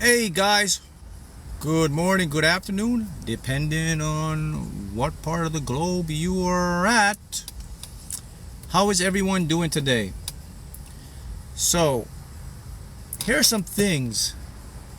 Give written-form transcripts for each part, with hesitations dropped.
Hey guys, good morning, good afternoon, depending on what part of the globe you are at. How is everyone doing today? So, here are some things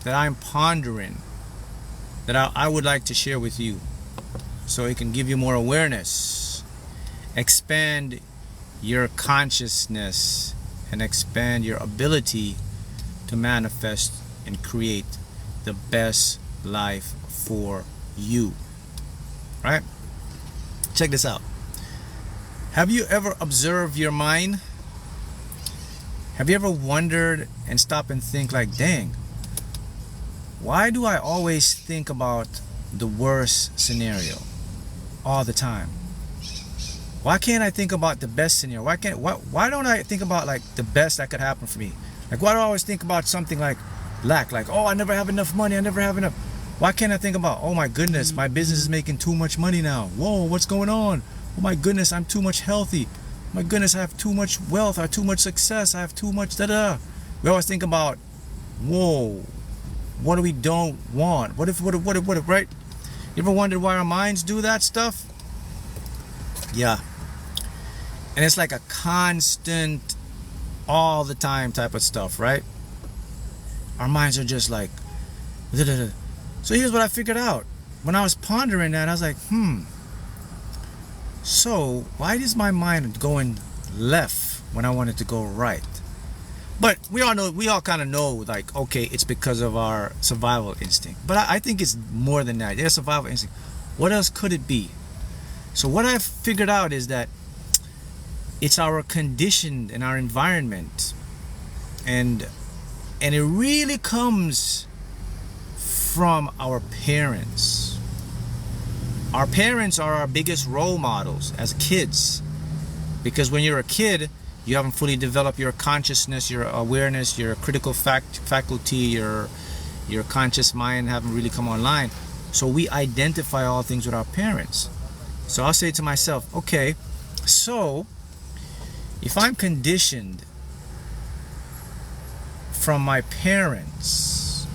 that I'm pondering that I would like to share with you so it can give you more awareness, expand your consciousness, and expand your ability to manifest and create the best life for you. Right? Check this out. Have you ever observed your mind? Have you ever wondered and stopped and think like, dang, why do I always think about the worst scenario all the time? Why can't I think about the best scenario? Why don't I think about like the best that could happen for me? Like, why do I always think about something like lack? Like, oh, I never have enough money. I never have enough. Why can't I think about, oh my goodness, my business is making too much money now. Whoa, what's going on? Oh my goodness, I'm too much healthy. My goodness, I have too much wealth. I have too much success. I have too much da-da. We always think about, whoa, what do we don't want? What if, right? You ever wondered why our minds do that stuff? Yeah. And it's like a constant, all the time type of stuff, right? Our minds are just like, da-da-da. So here's what I figured out. When I was pondering that, I was like, so why is my mind going left when I want it to go right? But we all kind of know, like, okay, it's because of our survival instinct. But I think it's more than that. There's survival instinct. What else could it be? So what I've figured out is that it's our condition and our environment. And it really comes from our parents. Our parents are our biggest role models as kids, because when you're a kid, you haven't fully developed your consciousness, your awareness, your critical faculty, your conscious mind haven't really come online. So we identify all things with our parents. So I'll say to myself, okay, so if I'm conditioned from my parents,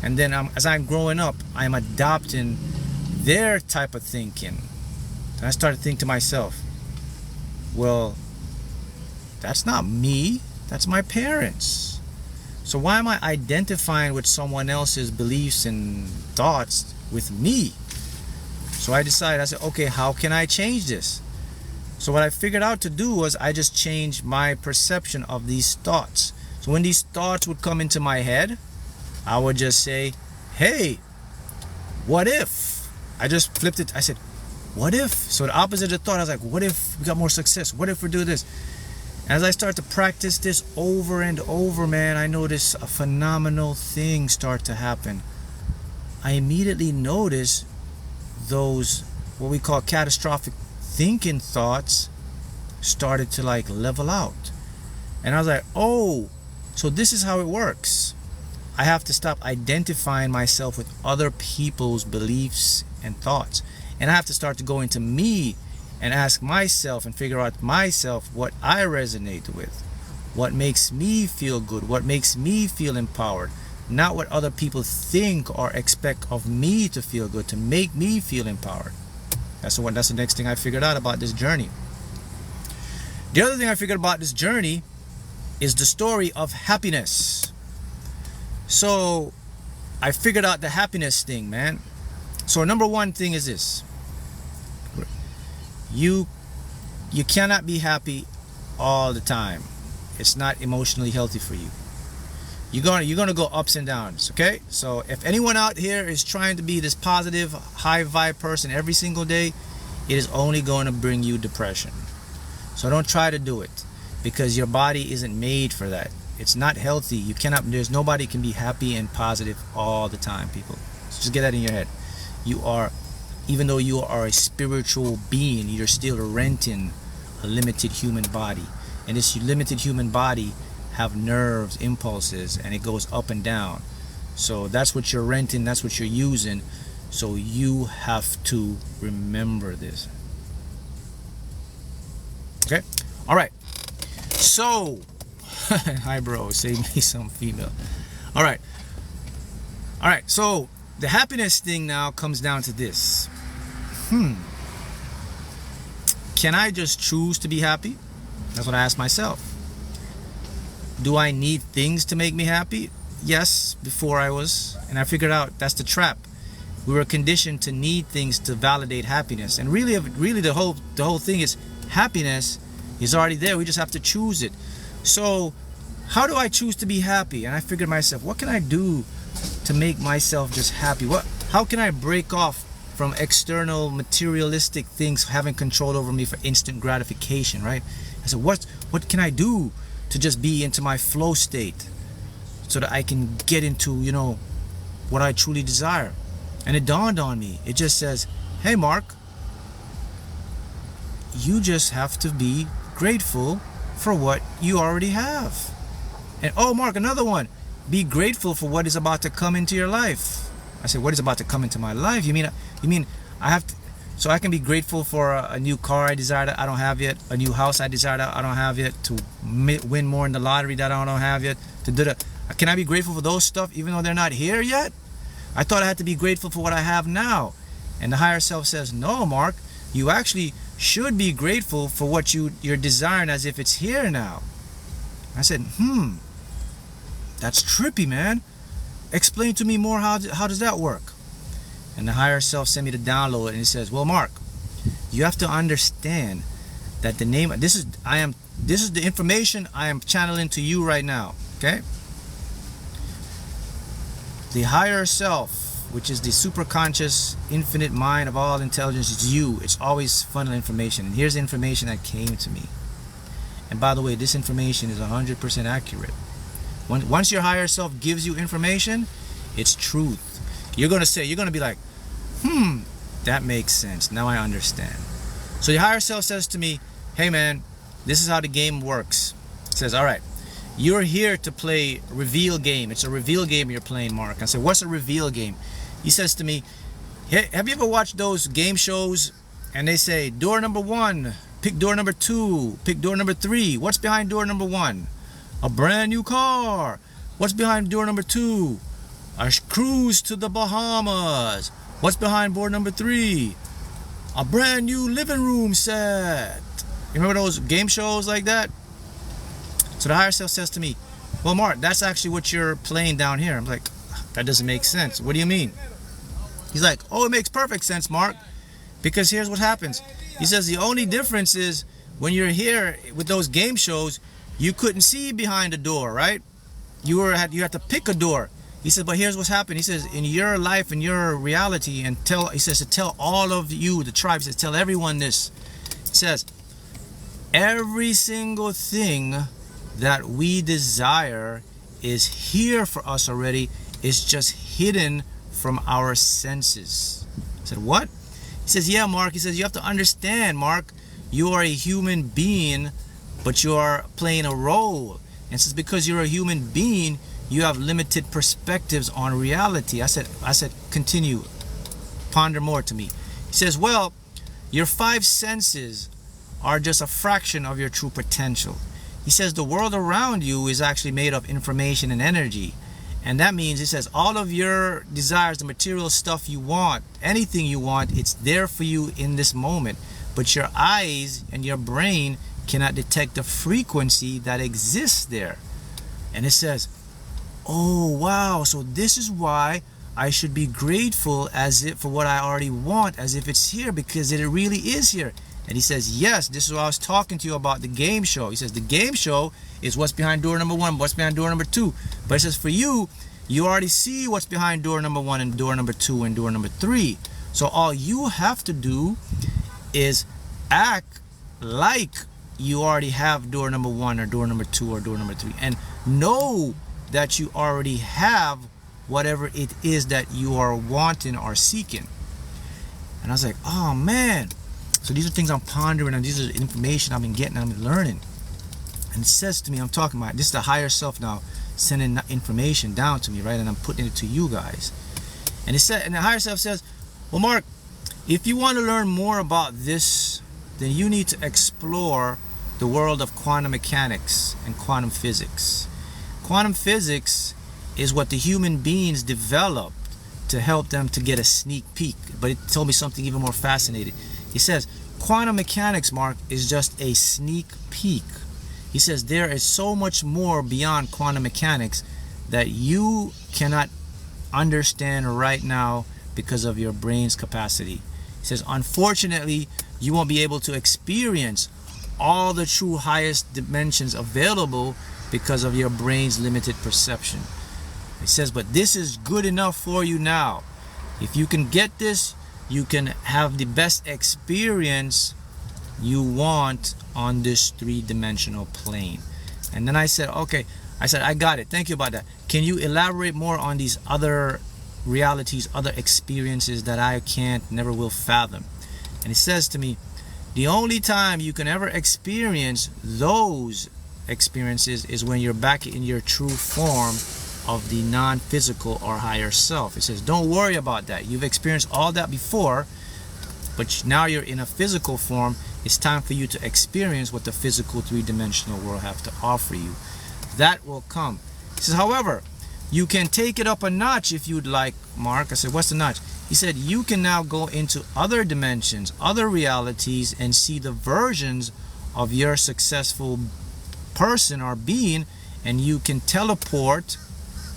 and then as I'm growing up, I'm adopting their type of thinking, and I started to think to myself, well, that's not me, that's my parents. So why am I identifying with someone else's beliefs and thoughts with me? So I decided, I said, okay, how can I change this? So what I figured out to do was I just changed my perception of these thoughts. So when these thoughts would come into my head, I would just say, hey, what if? I just flipped it. I said, what if? So the opposite of the thought, I was like, what if we got more success? What if we do this? As I start to practice this over and over, man, I notice a phenomenal thing start to happen. I immediately notice those, what we call catastrophic thinking thoughts, started to like level out. And I was like, oh, so this is how it works. I have to stop identifying myself with other people's beliefs and thoughts. And I have to start to go into me and ask myself and figure out myself what I resonate with, what makes me feel good, what makes me feel empowered, not what other people think or expect of me to feel good, to make me feel empowered. That's the next thing I figured out about this journey. The other thing I figured about this journey is the story of happiness. So I figured out the happiness thing, man. So number one thing is this. You cannot be happy all the time. It's not emotionally healthy for you. You're gonna go ups and downs, okay? So if anyone out here is trying to be this positive, high vibe person every single day, it is only going to bring you depression. So don't try to do it, because your body isn't made for that. It's not healthy. There's nobody can be happy and positive all the time, people. So just get that in your head. Even though you are a spiritual being, you're still renting a limited human body. And this limited human body have nerves, impulses, and it goes up and down. So that's what you're renting, that's what you're using. So you have to remember this. Okay? All right. So, hi bro, save me some female. All right. All right, so the happiness thing now comes down to this. Can I just choose to be happy? That's what I ask myself. Do I need things to make me happy? Yes, before I was. And I figured out that's the trap. We were conditioned to need things to validate happiness. And really the whole thing is happiness is already there. We just have to choose it. So how do I choose to be happy? And I figured myself, what can I do to make myself just happy? How can I break off from external materialistic things having control over me for instant gratification, right? I said, what can I do to just be into my flow state so that I can get into, what I truly desire? And it dawned on me. It just says, hey, Mark, you just have to be grateful for what you already have. And oh, Mark, another one. Be grateful for what is about to come into your life. I said, what is about to come into my life? You mean I have to, so I can be grateful for a new car I desire that I don't have yet, a new house I desire that I don't have yet, to win more in the lottery that I don't have yet, to do that. Can I be grateful for those stuff even though they're not here yet? I thought I had to be grateful for what I have now. And the higher self says, no, Mark, you actually should be grateful for what you're desiring as if it's here now. I said, that's trippy, man. Explain to me more, how does that work? And the higher self sent me to download it, and it says, well, Mark, you have to understand that this is the information I am channeling to you right now, okay? The higher self, which is the superconscious infinite mind of all intelligence, is you. It's always funneling information. And here's the information that came to me. And by the way, this information is 100% accurate. Once your higher self gives you information, it's truth. You're going to be like, that makes sense. Now I understand. So your higher self says to me, hey man, this is how the game works. It says, all right, you're here to play reveal game. It's a reveal game you're playing, Mark. I said, what's a reveal game? He says to me, hey, have you ever watched those game shows and they say, door number 1, pick door number 2, pick door number 3. What's behind door number 1? A brand new car. What's behind door number 2? A cruise to the Bahamas. What's behind door number 3? A brand new living room set. You remember those game shows like that? So the higher self says to me, well, Mark, that's actually what you're playing down here. I'm like, that doesn't make sense. What do you mean? He's like, oh, it makes perfect sense, Mark, because here's what happens. He says the only difference is when you're here with those game shows, you couldn't see behind the door, right? You had to pick a door. He says, but here's what's happened. He says, in your life, in your reality, he says to tell all of you, the tribe, he says, tell everyone this. He says, every single thing that we desire is here for us already. It's just hidden from our senses. I said, what? He says, yeah, Mark. He says, you have to understand, Mark, you are a human being, but you are playing a role. And since because you're a human being, you have limited perspectives on reality. I said, continue, ponder more to me. He says, well, your 5 senses are just a fraction of your true potential. He says the world around you is actually made of information and energy. And that means, he says, all of your desires, the material stuff you want, anything you want, it's there for you in this moment. But your eyes and your brain cannot detect the frequency that exists there. And it says, oh wow, so this is why I should be grateful as if for what I already want, as if it's here, because it really is here. And he says, yes, this is what I was talking to you about, the game show. He says the game show is what's behind door number 1, what's behind door number 2. But he says for you, you already see what's behind door number 1 and door number 2 and door number 3. So all you have to do is act like you already have door number 1 or door number 2 or door number 3, and know that you already have whatever it is that you are wanting or seeking. And I was like, oh man. So these are things I'm pondering, and these are the information I've been getting, I've been learning. And it says to me, I'm talking about, this is the higher self now sending information down to me, right? And I'm putting it to you guys. And it said, and the higher self says, well, Mark, if you want to learn more about this, then you need to explore the world of quantum mechanics and quantum physics. Quantum physics is what the human beings developed to help them to get a sneak peek. But it told me something even more fascinating. He says, quantum mechanics, Mark, is just a sneak peek. He says there is so much more beyond quantum mechanics that you cannot understand right now because of your brain's capacity. He says, unfortunately, you won't be able to experience all the true highest dimensions available because of your brain's limited perception. He says, but this is good enough for you now. If you can get this, you can have the best experience you want on this three-dimensional plane. And then I said, okay, I got it. Thank you about that. Can you elaborate more on these other realities, other experiences that I never will fathom? And he says to me, the only time you can ever experience those experiences is when you're back in your true form of the non-physical or higher self. It says, don't worry about that. You've experienced all that before, but now you're in a physical form. It's time for you to experience what the physical three-dimensional world have to offer you. That will come. He says, however, you can take it up a notch if you'd like, Mark. I said, what's the notch? He said, you can now go into other dimensions, other realities, and see the versions of your successful person or being, and you can teleport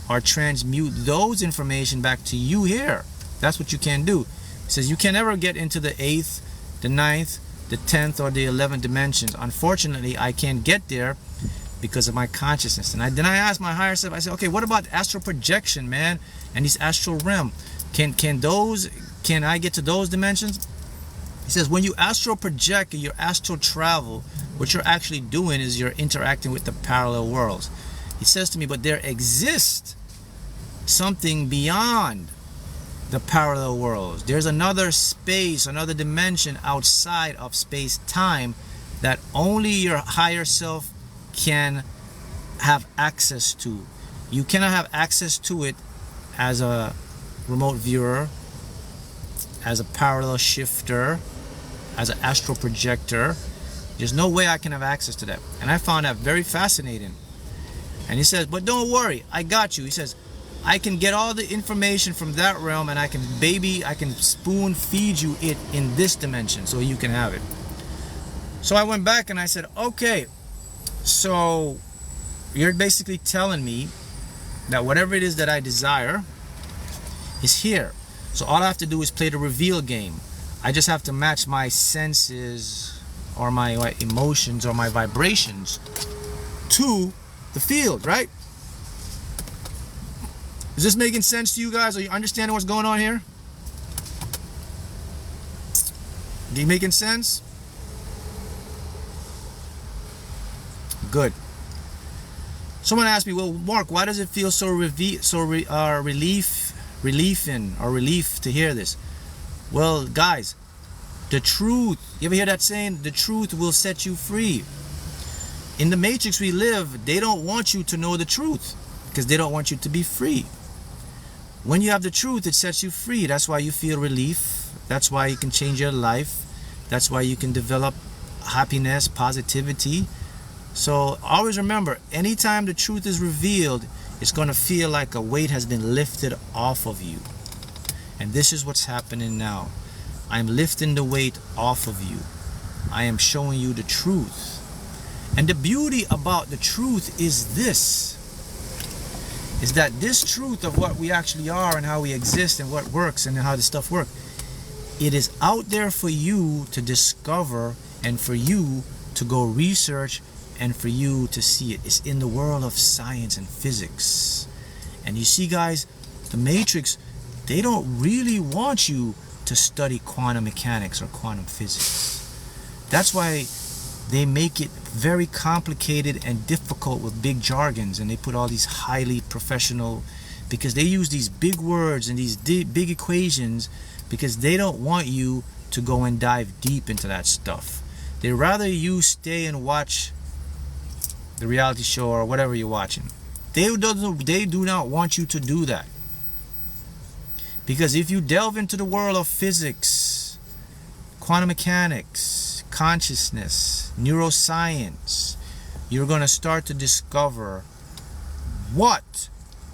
or transmute those information back to you here. That's what you can do. He says you can never get into the 8th, the 9th, the 10th, or the 11th dimensions. Unfortunately, I can't get there because of my consciousness. And then I asked my higher self, I said, okay, what about astral projection, man, and these astral realm? Can I get to those dimensions? He says when you astral project and your astral travel, what you're actually doing is you're interacting with the parallel worlds. He says to me, but there exists something beyond the parallel worlds. There's another space, another dimension outside of space-time that only your higher self can have access to. You cannot have access to it as a remote viewer, as a parallel shifter, as an astral projector. There's no way I can have access to that. And I found that very fascinating. And he says, but don't worry, I got you. He says, I can get all the information from that realm and I can spoon feed you it in this dimension so you can have it. So I went back and I said, okay, so you're basically telling me that whatever it is that I desire is here. So all I have to do is play the reveal game. I just have to match my senses or my emotions or my vibrations to the field, right? Is this making sense to you guys? Are you understanding what's going on here? Are you making sense? Good. Someone asked me, well, Mark, why does it feel so relief to hear this? Well, guys, the truth, you ever hear that saying? The truth will set you free. In the matrix we live, they don't want you to know the truth because they don't want you to be free. When you have the truth, it sets you free. That's why you feel relief. That's why you can change your life. That's why you can develop happiness, positivity. So always remember, anytime the truth is revealed, it's going to feel like a weight has been lifted off of you. And this is what's happening now. I'm lifting the weight off of you. I am showing you the truth. And the beauty about the truth is this, is that this truth of what we actually are and how we exist and what works and how this stuff works, it is out there for you to discover and for you to go research and for you to see it. It's in the world of science and physics. And you see, guys, the Matrix, they don't really want you to study quantum mechanics or quantum physics. That's why they make it very complicated and difficult with big jargons, and they put all these highly professional, because they use these big words and these big equations because they don't want you to go and dive deep into that stuff. They'd rather you stay and watch the reality show or whatever you're watching. They do not want you to do that. Because if you delve into the world of physics, quantum mechanics, consciousness, neuroscience, you're going to start to discover what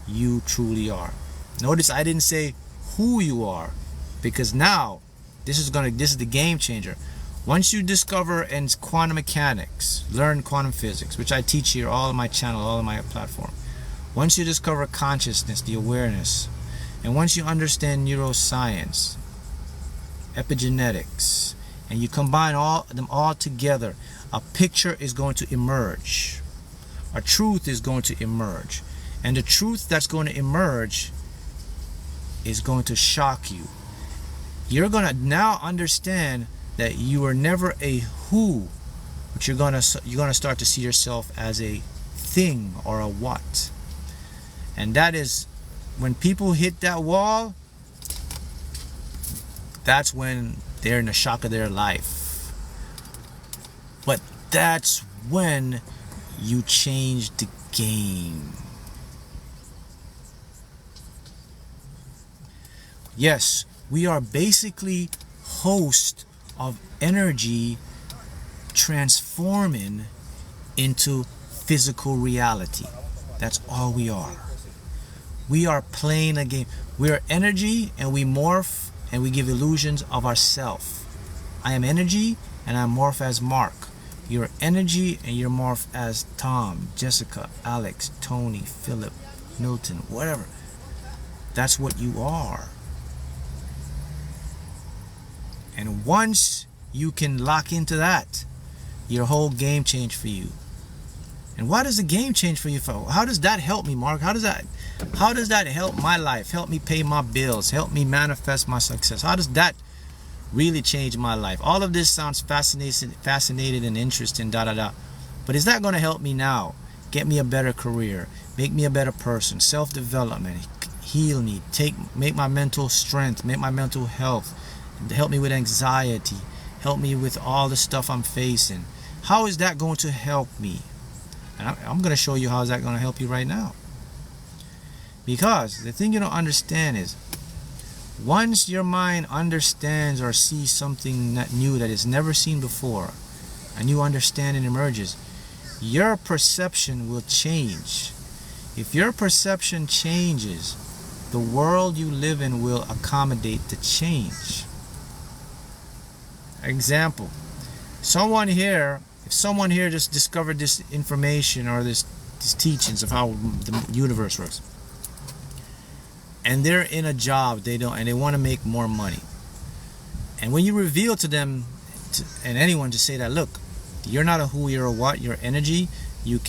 you truly are. Notice I didn't say who you are, because now this is the game changer. Once you discover in quantum mechanics, learn quantum physics, which I teach here all on my channel, all on my platform. Once you discover consciousness, the awareness, and once you understand neuroscience, epigenetics, and you combine them all together, a picture is going to emerge. A truth is going to emerge. And the truth that's going to emerge is going to shock you. You're going to now understand that you were never a who, but you're going to start to see yourself as a thing or a what. And that is when people hit that wall, that's when they're in the shock of their life. But that's when you change the game. Yes, we are basically hosts of energy transforming into physical reality. That's all we are. We are playing a game. We are energy, and we morph and we give illusions of ourself. I am energy and I morph as Mark. You're energy and you're morph as Tom, Jessica, Alex, Tony, Philip, Milton, whatever. That's what you are. And once you can lock into that, your whole game changed for you. And why does the game change for you? How does that help me, Mark? How does that help my life? Help me pay my bills? Help me manifest my success? How does that really change my life? All of this sounds fascinating and interesting, But is that going to help me now? Get me a better career, make me a better person, self-development, heal me, make my mental strength, make my mental health, help me with anxiety, help me with all the stuff I'm facing. How is that going to help me? And I'm going to show you how is that going to help you right now. Because the thing you don't understand is, once your mind understands or sees something new that it's never seen before, a new understanding emerges, your perception will change. If your perception changes, the world you live in will accommodate the change. Example, if someone here just discovered this information or these teachings of how the universe works, and they're in a job they want to make more money, and when you reveal to them and anyone to say that, look, you're not a who, you're a what, you're energy, you're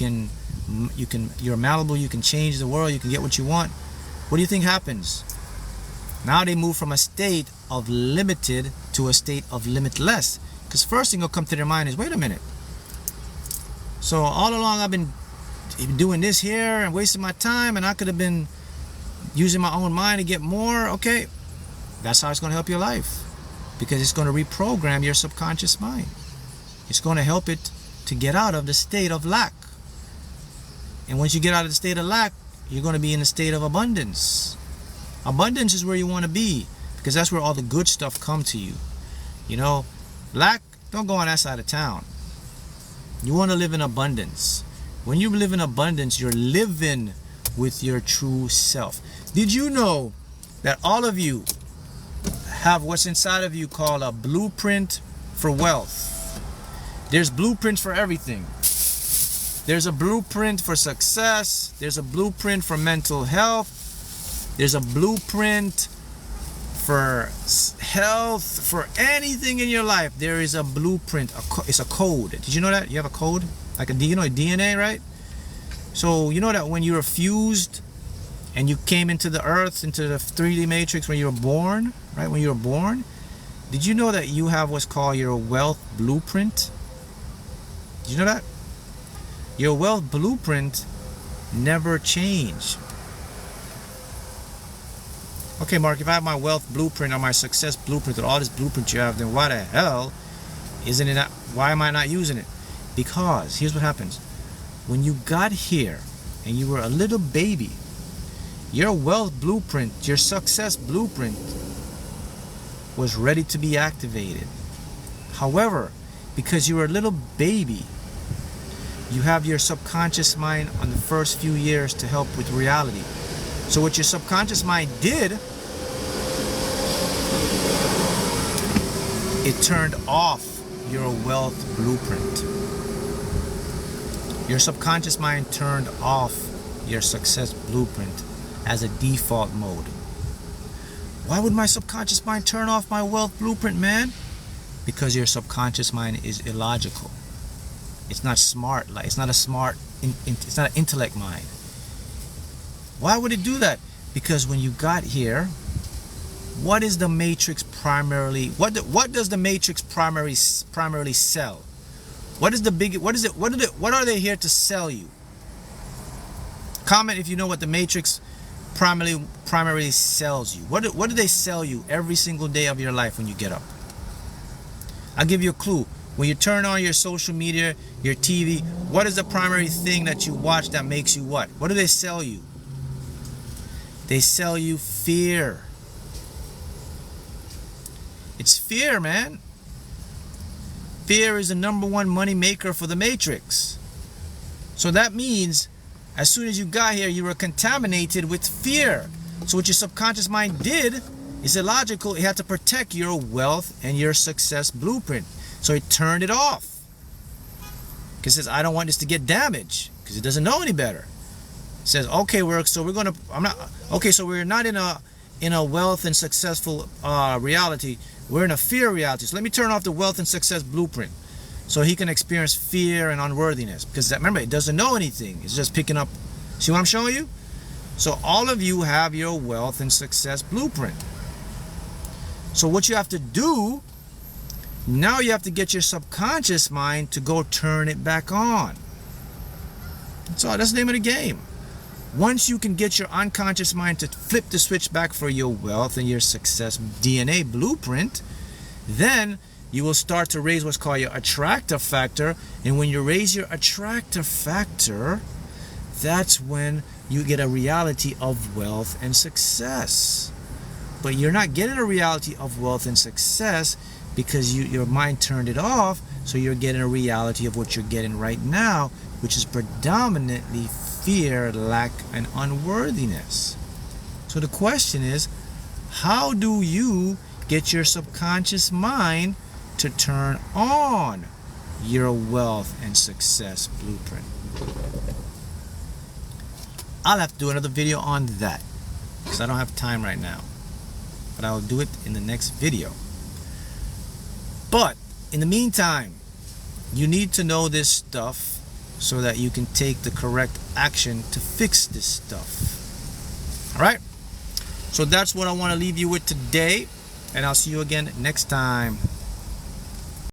malleable, you can change the world, you can get what you want, what do you think happens? Now they move from a state of limited to a state of limitless. Because first thing will come to their mind is, wait a minute, so all along I've been doing this here and wasting my time, and I could have been using my own mind to get more. Okay, that's how it's going to help your life, because it's going to reprogram your subconscious mind. It's going to help it to get out of the state of lack. And once you get out of the state of lack, you're going to be in a state of abundance. Abundance is where you want to be, because that's where all the good stuff come to you. You know, lack, don't go on that side of town. You want to live in abundance. When you live in abundance, you're living with your true self. Did you know that all of you have what's inside of you called a blueprint for wealth? There's blueprints for everything. There's a blueprint for success. There's a blueprint for mental health. There's a blueprint for health, for anything in your life. There is a blueprint. It's a code. Did you know that? You have a code? Like DNA, right? So you know that when you were fused and you came into the earth, into the 3D matrix when you were born, right? When you were born, did you know that you have what's called your wealth blueprint? Did you know that? Your wealth blueprint never changed. Okay, Mark, if I have my wealth blueprint or my success blueprint or all this blueprint you have, then why the hell isn't it? Why am I not using it? Because here's what happens. When you got here and you were a little baby, your wealth blueprint, your success blueprint was ready to be activated. However, because you were a little baby, you have your subconscious mind on the first few years to help with reality. So what your subconscious mind did, it turned off your wealth blueprint. Your subconscious mind turned off your success blueprint as a default mode. Why would my subconscious mind turn off my wealth blueprint, man? Because your subconscious mind is illogical. It's not smart. It's not it's not an intellect mind. Why would it do that? Because when you got here, what is the matrix primarily? What does the matrix primarily sell? What are they here to sell you? Comment if you know what the matrix primarily sells you. What do they sell you every single day of your life when you get up? I'll give you a clue. When you turn on your social media, your TV, what is the primary thing that you watch that makes you what? What do they sell you? They sell you fear. It's fear, man. Fear is the #1 money maker for the matrix. So that means as soon as you got here, you were contaminated with fear. So what your subconscious mind did is illogical. It had to protect your wealth and your success blueprint. So it turned it off. Because it says, I don't want this to get damaged. Because it doesn't know any better. It says, okay, we're not in a wealth and successful reality. We're in a fear reality. So let me turn off the wealth and success blueprint so he can experience fear and unworthiness. Because remember, it doesn't know anything. It's just picking up. See what I'm showing you? So all of you have your wealth and success blueprint. So what you have to do, now you have to get your subconscious mind to go turn it back on. That's the name of the game. Once you can get your unconscious mind to flip the switch back for your wealth and your success DNA blueprint, then you will start to raise what's called your attractive factor. And when you raise your attractive factor, that's when you get a reality of wealth and success. But you're not getting a reality of wealth and success because your mind turned it off. So you're getting a reality of what you're getting right now, which is predominantly fear, lack, and unworthiness. So the question is, how do you get your subconscious mind to turn on your wealth and success blueprint? I'll have to do another video on that because I don't have time right now, but I'll do it in the next video. But in the meantime, you need to know this stuff so that you can take the correct action to fix this stuff. All right? So that's what I want to leave you with today, and I'll see you again next time.